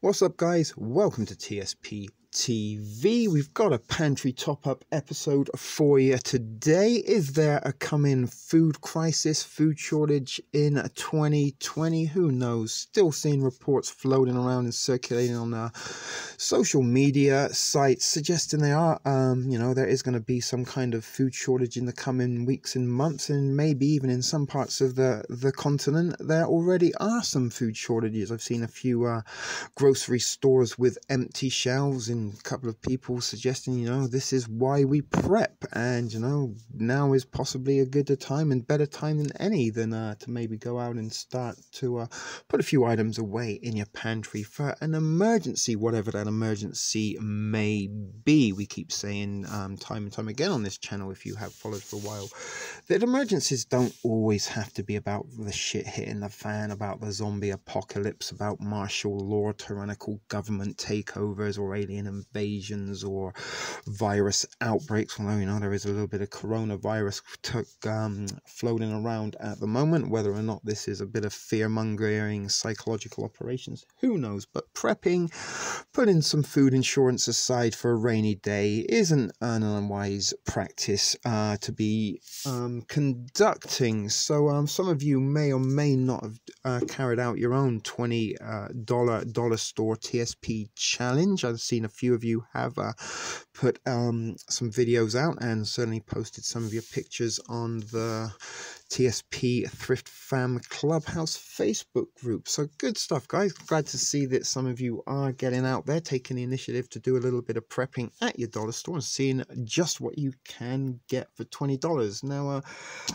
What's up, guys? Welcome to TSP TV. We've got a pantry top-up episode for you today. Is there a coming food crisis, food shortage in 2020? Who knows? Still seeing reports floating around and circulating on social media sites suggesting there is going to be some kind of food shortage in the coming weeks and months, and maybe even in some parts of the continent there already are some food shortages. I've seen a few grocery stores with empty shelves and a couple of people suggesting, this is why we prep, and now is possibly a good time and better time than any than to maybe go out and start to put a few items away in your pantry for an emergency, whatever that emergency may be. We keep saying time and time again on this channel, if you have followed for a while, that emergencies don't always have to be about the shit hitting the fan, about the zombie apocalypse, about martial law, tyrannical government takeovers, or alien invasions, or virus outbreaks. Although there is a little bit of coronavirus floating around at the moment. Whether or not this is a bit of fear-mongering psychological operations, who knows? But prepping, putting some food insurance aside for a rainy day, isn't an unwise practice to be conducting. So some of you may or may not have carried out your own $20 dollar store TSP challenge. I've seen a few of you have put some videos out and certainly posted some of your pictures on the TSP Thrift Fam Clubhouse Facebook group. So good stuff, guys. Glad to see that some of you are getting out there, taking the initiative to do a little bit of prepping at your dollar store and seeing just what you can get for $20. Now,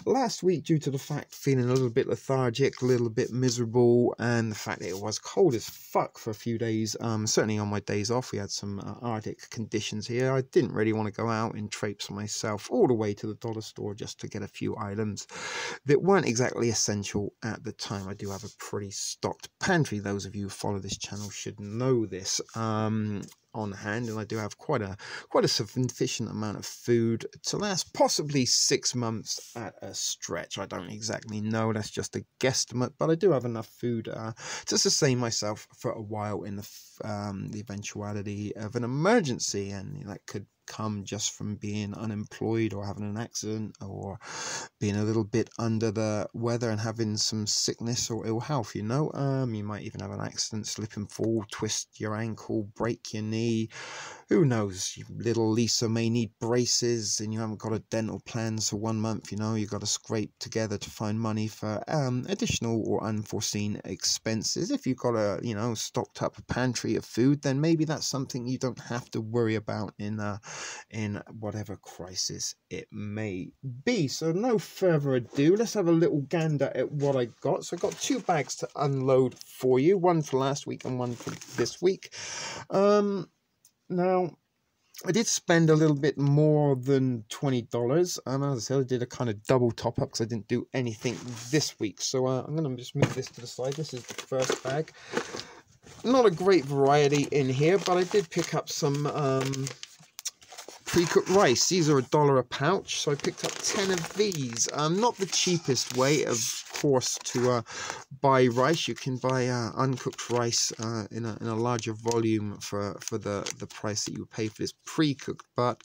last week, due to the fact feeling a little bit lethargic, a little bit miserable, and the fact that it was cold as fuck for a few days, certainly on my days off, we had some Arctic conditions here. I didn't really want to go out and traipse myself all the way to the dollar store just to get a few items that weren't exactly essential at the time. I do have a pretty stocked pantry. Those of you who follow this channel should know this on hand, and I do have quite a sufficient amount of food to last possibly 6 months at a stretch. I don't exactly know, that's just a guesstimate, but I do have enough food to sustain myself for a while in the eventuality of an emergency, and that could come just from being unemployed or having an accident or being a little bit under the weather and having some sickness or ill health. You might even have an accident, slip and fall, twist your ankle, break your knee. Who knows? Little Lisa may need braces and you haven't got a dental plan, so 1 month, you've got to scrape together to find money for additional or unforeseen expenses. If you've got a stocked up a pantry of food, then maybe that's something you don't have to worry about in whatever crisis it may be. So no further ado, let's have a little gander at what I got. So I got 2 bags to unload for you, one for last week and one for this week. Now, I did spend a little bit more than $20. As I said, I did a kind of double top-up because I didn't do anything this week. So I'm going to just move this to the side. This is the first bag. Not a great variety in here, but I did pick up some pre-cooked rice. These are $1 a pouch, so I picked up 10 of these. Not the cheapest way, of course, to buy rice. You can buy uncooked rice in a larger volume for the price that you pay for this pre-cooked, but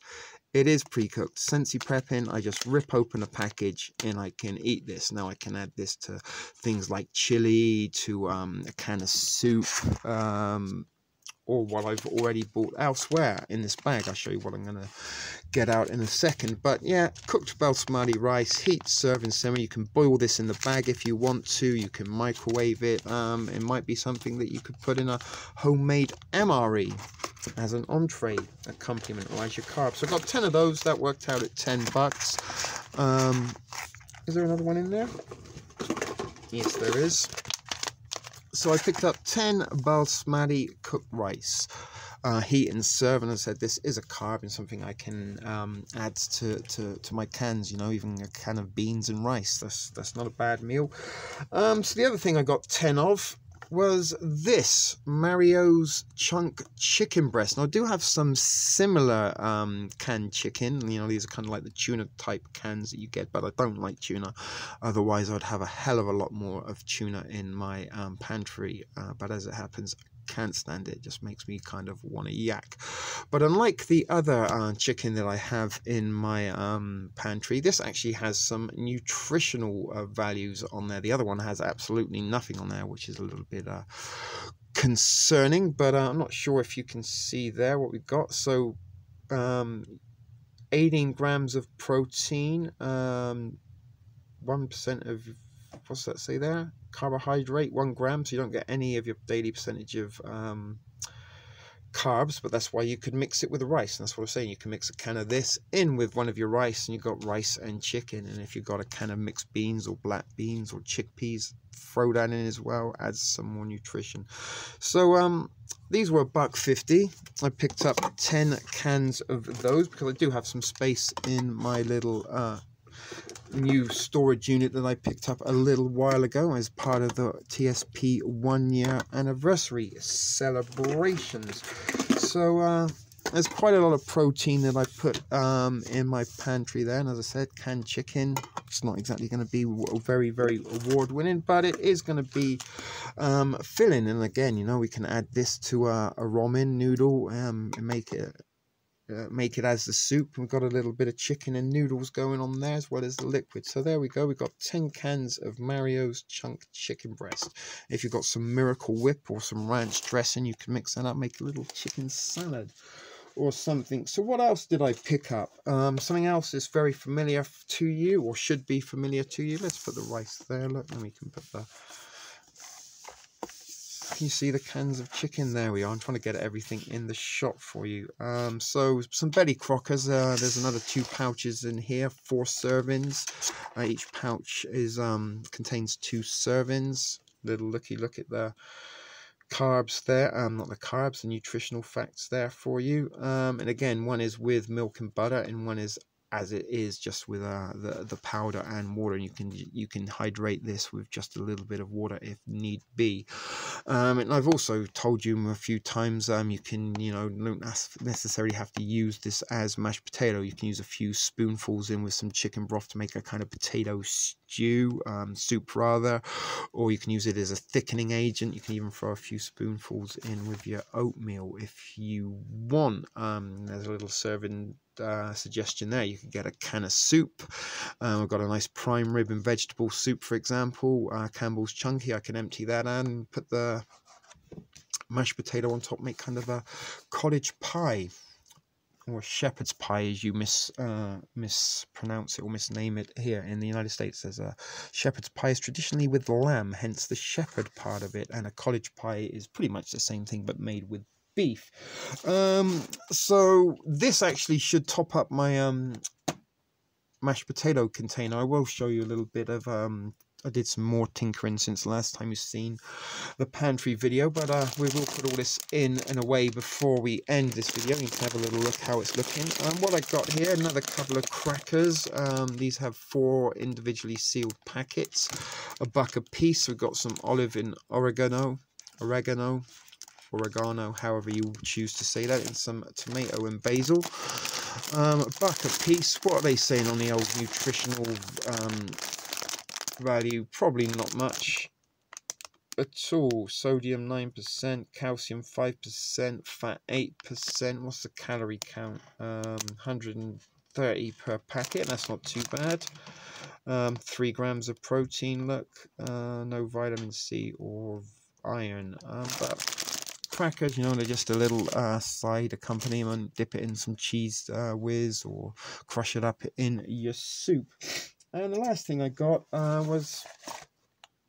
it is pre-cooked. Sensi prepping, I just rip open a package and I can eat this. Now I can add this to things like chili, to a can of soup, or what I've already bought elsewhere in this bag. I'll show you what I'm going to get out in a second. But yeah, cooked basmati rice, heat, serve, and simmer. You can boil this in the bag if you want to. You can microwave it. It might be something that you could put in a homemade MRE as an entree accompaniment or as your carbs. So I got 10 of those. That worked out at $10. Is there another one in there? Yes, there is. So I picked up 10 basmati cooked rice, heat and serve, and I said this is a carb and something I can add to my cans. Even a can of beans and rice. That's not a bad meal. So the other thing I got 10 of was this Mario's chunk chicken breast. Now I do have some similar canned chicken. These are kind of like the tuna type cans that you get, but I don't like tuna. Otherwise I'd have a hell of a lot more of tuna in my pantry, but as it happens, can't stand it. It just makes me kind of want to yak. But unlike the other chicken that I have in my pantry, this actually has some nutritional values on there. The other one has absolutely nothing on there, which is a little bit concerning, but I'm not sure if you can see there what we've got. So 18 grams of protein, 1% of, what's that say there? Carbohydrate, 1 gram, so you don't get any of your daily percentage of carbs, but that's why you could mix it with the rice. And that's what I'm saying, you can mix a can of this in with one of your rice, and you've got rice and chicken. And if you've got a can of mixed beans or black beans or chickpeas, throw that in as well, adds some more nutrition. So these were $1.50. I picked up 10 cans of those because I do have some space in my little new storage unit that I picked up a little while ago as part of the TSP 1-year anniversary celebrations. So there's quite a lot of protein that I put in my pantry there, and as I said, canned chicken. It's not exactly going to be very, very award-winning, but it is going to be filling. And again, you know, we can add this to a ramen noodle and make it as the soup. We've got a little bit of chicken and noodles going on there as well as the liquid. So there we go. We've got 10 cans of Mario's chunk chicken breast. If you've got some Miracle Whip or some ranch dressing, you can mix that up, make a little chicken salad or something. So what else did I pick up? Something else is very familiar to you, or should be familiar to you. Let's put the rice there. Look, then we can put the... Can you see the cans of chicken? There we are. I'm trying to get everything in the shot for you. So some Betty Crockers. There's another 2 pouches in here, 4 servings. Each pouch is contains 2 servings. Little look at the carbs there. Not the carbs, the nutritional facts there for you. And again, one is with milk and butter, and one is as it is just with the powder and water. And you can hydrate this with just a little bit of water if need be. And I've also told you a few times, you can, you know, don't necessarily have to use this as mashed potato. You can use a few spoonfuls in with some chicken broth to make a kind of potato stew, soup rather, or you can use it as a thickening agent. You can even throw a few spoonfuls in with your oatmeal if you want. There's a little serving suggestion there. You could get a can of soup. I've got a nice prime rib and vegetable soup, for example. Campbell's Chunky. I can empty that and put the mashed potato on top, make kind of a cottage pie, or shepherd's pie as you mispronounce it or misname it here in the United States. There's a shepherd's pie is traditionally with lamb, hence the shepherd part of it, and a cottage pie is pretty much the same thing but made with beef. So this actually should top up my mashed potato container. I will show you a little bit of I did some more tinkering since last time you've seen the pantry video, but we will put all this in a way before we end this video. You can have a little look how it's looking. What I got here, another couple of crackers. These have 4 individually sealed packets, $1 a piece. We've got some olive and oregano, however you choose to say that, and some tomato and basil. $1 a piece. What are they saying on the old nutritional value? Probably not much at all. Sodium 9%, calcium 5%, fat 8%. What's the calorie count? 130 per packet. That's not too bad. 3 grams of protein. Look, no vitamin C or iron, but crackers, you know, they're just a little side accompaniment. Dip it in some cheese whiz, or crush it up in your soup. And the last thing I got was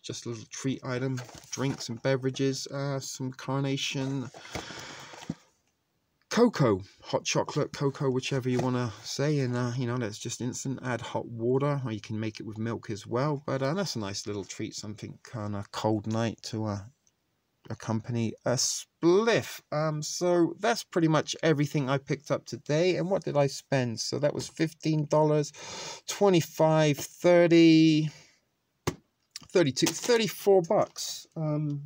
just a little treat item, drinks and beverages, some Carnation cocoa, hot chocolate cocoa, whichever you want to say. And you know, that's just instant. Add hot water, or you can make it with milk as well, but that's a nice little treat, something on a cold night to accompany a spliff. So that's pretty much everything I picked up today. And what did I spend? So that was $15, $25, $30, $32, $34.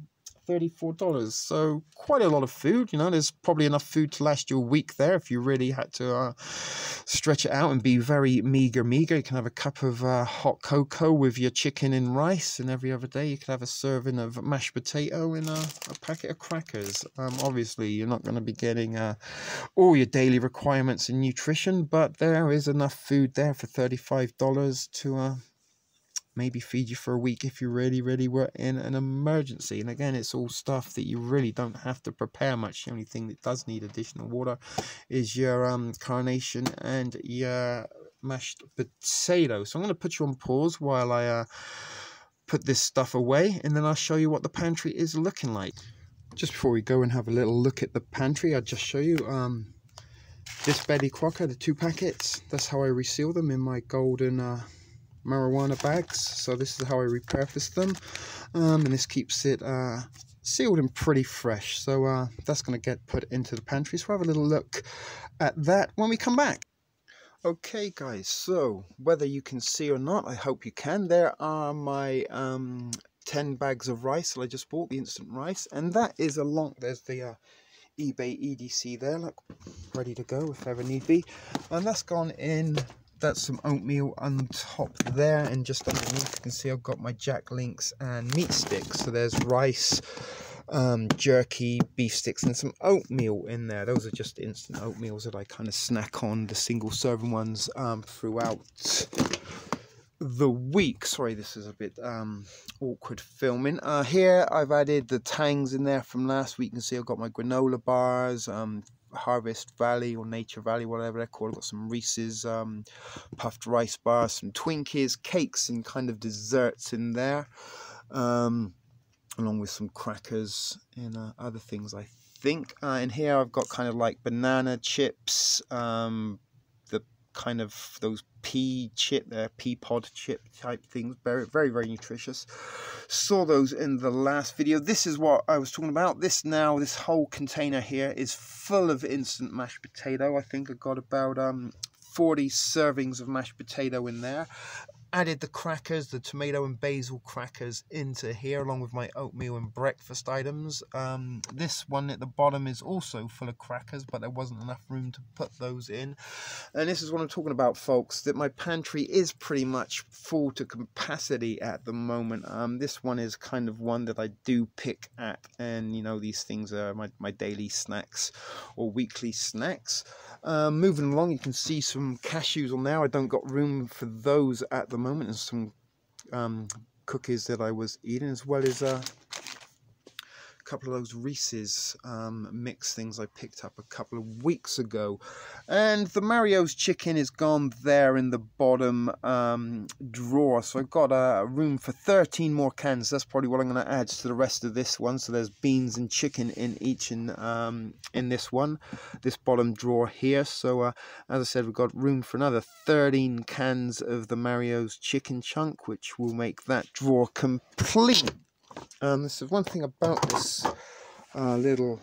$34. So quite a lot of food. You know, there's probably enough food to last you a week there if you really had to stretch it out and be very meager. You can have a cup of hot cocoa with your chicken and rice, and every other day you could have a serving of mashed potato and a packet of crackers. Obviously, you're not going to be getting all your daily requirements in nutrition, but there is enough food there for $35 to maybe feed you for a week if you really were in an emergency. And again, it's all stuff that you really don't have to prepare much. The only thing that does need additional water is your carnation and your mashed potato. So I'm going to put you on pause while I put this stuff away, and then I'll show you what the pantry is looking like. Just before we go and have a little look at the pantry, I'll just show you this Betty Crocker, the 2 packets. That's how I reseal them in my golden marijuana bags. So this is how I repurpose them, and this keeps it sealed and pretty fresh. So that's going to get put into the pantry. So we'll have a little look at that when we come back. Okay guys, so whether you can see or not, I hope you can, there are my 10 bags of rice that I just bought, the instant rice, and that is there's the eBay EDC there, look, ready to go if ever need be, and that's gone in. That's some oatmeal on top there, and just underneath you can see I've got my Jack Links and meat sticks. So there's rice, jerky, beef sticks, and some oatmeal in there. Those are just instant oatmeals that I kind of snack on, the single serving ones, throughout the week. Sorry, this is a bit awkward filming. Here I've added the tangs in there from last week. You can see I've got my granola bars, Harvest Valley or Nature Valley, whatever they're called. I've got some Reese's puffed rice bars, some Twinkies, cakes, and kind of desserts in there, along with some crackers and other things, I think. And here I've got kind of like banana chips, the kind of those pea pod chip type things, very nutritious. Saw those in the last video. This is what I was talking about. This whole container here is full of instant mashed potato. I think I got about 40 servings of mashed potato in there. Added the crackers, the tomato and basil crackers into here, along with my oatmeal and breakfast items. This one at the bottom is also full of crackers, but there wasn't enough room to put those in. And this is what I'm talking about, folks, that my pantry is pretty much full to capacity at the moment. This one is kind of one that I do pick at, and you know, these things are my daily snacks or weekly snacks. Moving along, you can see some cashews on there. I don't got room for those at the moment, and some cookies that I was eating, as well as a couple of those Reese's mix things I picked up a couple of weeks ago. And the Mario's chicken is gone there in the bottom drawer, so I've got room for 13 more cans. That's probably what I'm going to add to the rest of this one. So there's beans and chicken in each in this one, this bottom drawer here. So as I said, we've got room for another 13 cans of the Mario's chicken chunk, which will make that drawer complete. This is one thing about this little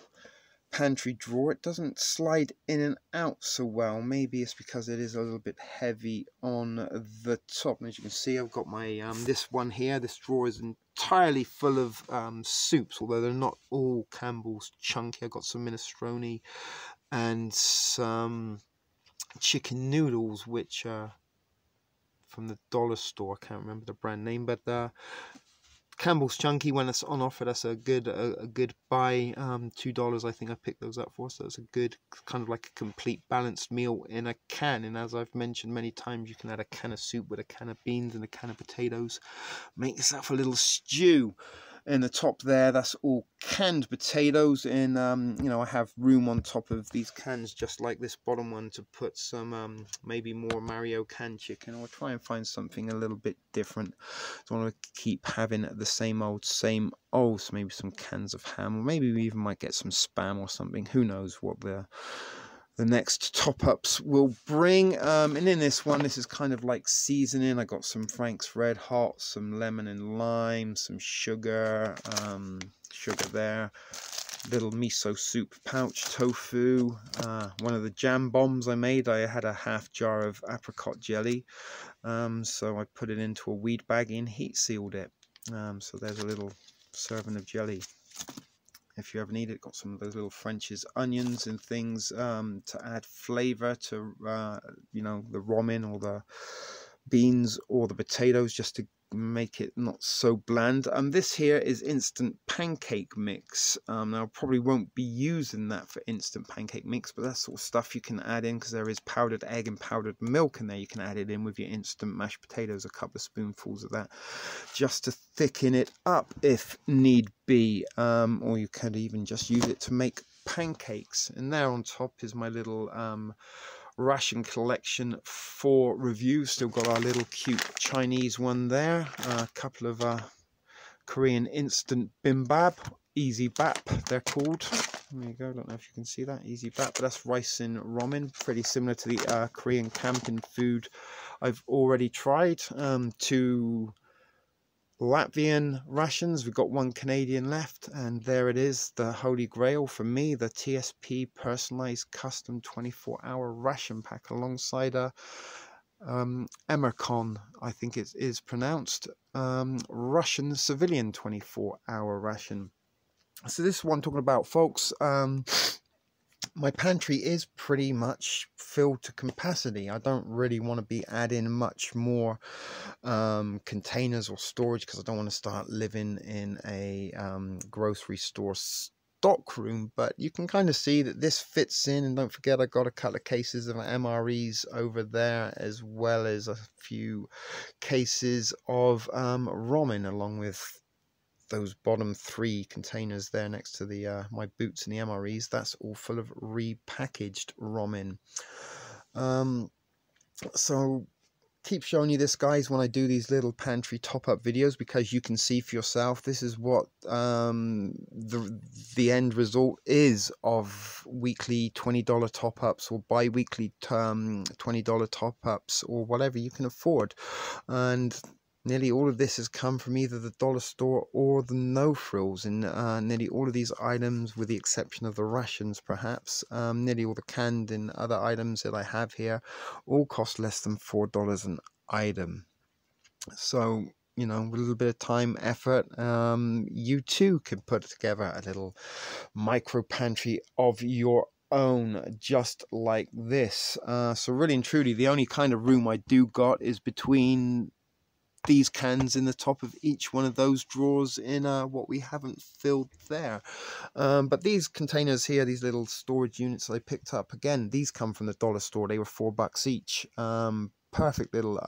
pantry drawer. It doesn't slide in and out so well. Maybe it's because it is a little bit heavy on the top. And as you can see, I've got my this one here. This drawer is entirely full of soups, although they're not all Campbell's chunky. I've got some minestrone and some chicken noodles, which are from the dollar store. I can't remember the brand name, but Campbell's Chunky, when it's on offer, that's a good buy. $2 I think I picked those up for, so it's a good kind of like a complete balanced meal in a can. And as I've mentioned many times, you can add a can of soup with a can of beans and a can of potatoes, make yourself a little stew. In the top there, that's all canned potatoes, and you know, I have room on top of these cans, just like this bottom one, to put some maybe more Mario canned chicken, or try and find something a little bit different. Don't want to keep having the same old. So maybe some cans of ham, or maybe we even might get some Spam or something. Who knows what the next top-ups will bring. And in this one, this is kind of like seasoning. I got some Frank's Red Hot, some lemon and lime, some sugar, sugar there, little miso soup pouch, tofu, one of the jam bombs I made. I had a half jar of apricot jelly, so I put it into a weed bag and heat sealed it. So there's a little serving of jelly. if you ever need it. Got some of those little French's onions and things to add flavor to you know, the ramen or the beans or the potatoes, just to make it not so bland. This here is instant pancake mix. Now I probably won't be using that for instant pancake mix, but that's sort of stuff you can add in, because there is powdered egg and powdered milk in there. You can add it in with your instant mashed potatoes, a couple of spoonfuls of that, just to thicken it up if need be, or you could even just use it to make pancakes. And there on top is my little ration collection for review. Still got our little cute Chinese one there, a couple of Korean instant bimbap, easy bap they're called. There you go, I don't know if you can see that, easy bap, but that's rice and ramen, pretty similar to the Korean camping food I've already tried. 2 Latvian rations, we've got 1 Canadian left, and there it is, the holy grail for me, the TSP personalized custom 24-hour ration pack, alongside a Emercon, I think it is pronounced, Russian civilian 24-hour ration. So this is what I'm talking about, folks. My pantry is pretty much filled to capacity. I don't really want to be adding much more containers or storage, because I don't want to start living in a grocery store stock room. But you can kind of see that this fits in. And don't forget, I got a couple of cases of MREs over there, as well as a few cases of ramen, along with those bottom 3 containers there next to the my boots and the MREs. That's all full of repackaged ramen. So keep showing you this, guys, when I do these little pantry top-up videos, because you can see for yourself this is what the end result is of weekly $20 top-ups, or bi-weekly $20 top-ups, or whatever you can afford. And nearly all of this has come from either the dollar store or the No Frills, and nearly all of these items, with the exception of the rations perhaps, nearly all the canned and other items that I have here, all cost less than $4 an item. So, you know, with a little bit of time, effort, you too can put together a little micro pantry of your own, just like this. So really and truly, the only kind of room I do got is between these cans in the top of each one of those drawers in what we haven't filled there. But these containers here, these little storage units I picked up, again, these come from the dollar store. They were $4 each. Perfect little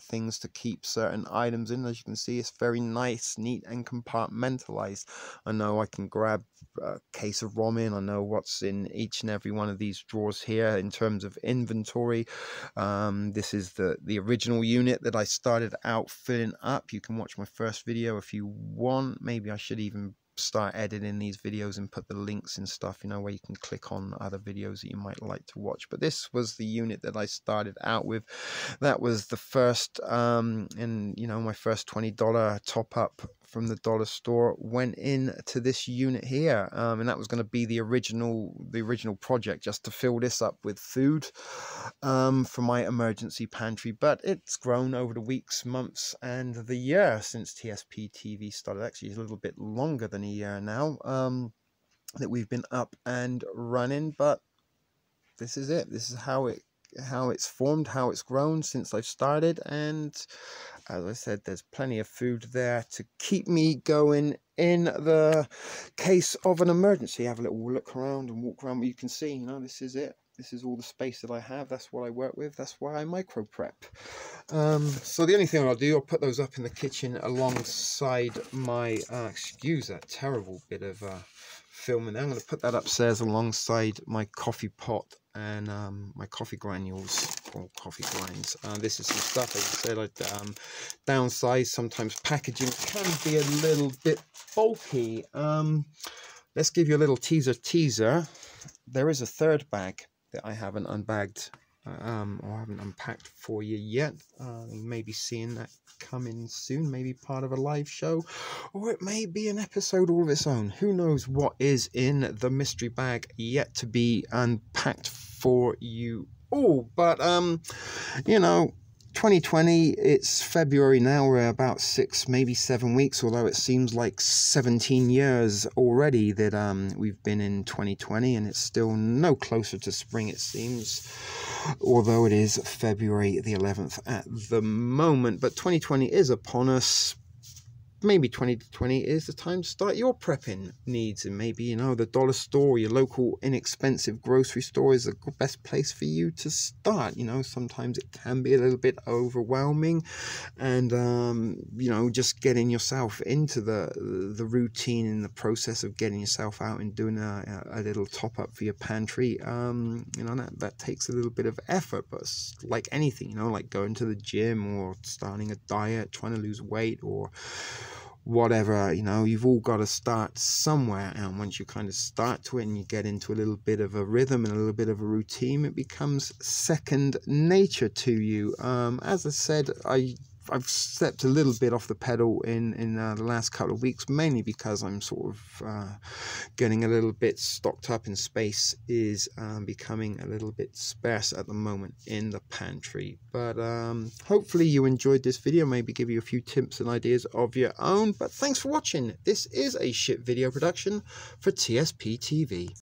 things to keep certain items in. As you can see, it's very nice, neat, and compartmentalized. I know I can grab a case of ramen. I know what's in each and every one of these drawers here in terms of inventory. This is the original unit that I started out filling up. You can watch my first video if you want. Maybe I should even start editing these videos and put the links and stuff, you know, where you can click on other videos that you might like to watch. But this was the unit that I started out with. That was the first and you know, my first $20 top up from the dollar store went into this unit here, and that was going to be the original project, just to fill this up with food for my emergency pantry. But it's grown over the weeks, months, and the year since TSP TV started. Actually, it's a little bit longer than a year now that we've been up and running. But this is it. This is how it's formed, how it's grown since I've started. And as I said, there's plenty of food there to keep me going in the case of an emergency. Have a little look around and walk around. But you can see, you know, this is it. This is all the space that I have. That's what I work with. That's why I micro prep. So the only thing I'll do, I'll put those up in the kitchen alongside my, excuse that terrible bit of filming there. I'm going to put that upstairs alongside my coffee pot and my coffee granules, or coffee grinds. This is some stuff, as I said, I downsize. Sometimes packaging can be a little bit bulky. Let's give you a little teaser. There is a third bag that I haven't unbagged or haven't unpacked for you yet. You may be seeing that coming soon, maybe part of a live show, or it may be an episode all of its own. Who knows what is in the mystery bag yet to be unpacked for you all. But you know, 2020, it's February now, we're about 6, maybe 7 weeks, although it seems like 17 years already that we've been in 2020, and it's still no closer to spring, it seems, although it is February the 11th at the moment. But 2020 is upon us. Maybe 2020 is the time to start your prepping needs, and maybe, you know, the dollar store, your local inexpensive grocery store is the best place for you to start. You know, sometimes it can be a little bit overwhelming, and you know, just getting yourself into the routine and the process of getting yourself out and doing a little top up for your pantry, you know, that takes a little bit of effort. But like anything, you know, like going to the gym or starting a diet, trying to lose weight, or whatever, you know, you've all got to start somewhere. And once you kind of start to it and you get into a little bit of a rhythm and a little bit of a routine, it becomes second nature to you. As I said, I've stepped a little bit off the pedal in the last couple of weeks, mainly because I'm sort of getting a little bit stocked up, and space is becoming a little bit sparse at the moment in the pantry. But hopefully you enjoyed this video, maybe give you a few tips and ideas of your own. But thanks for watching. This is a shit video production for TSP TV.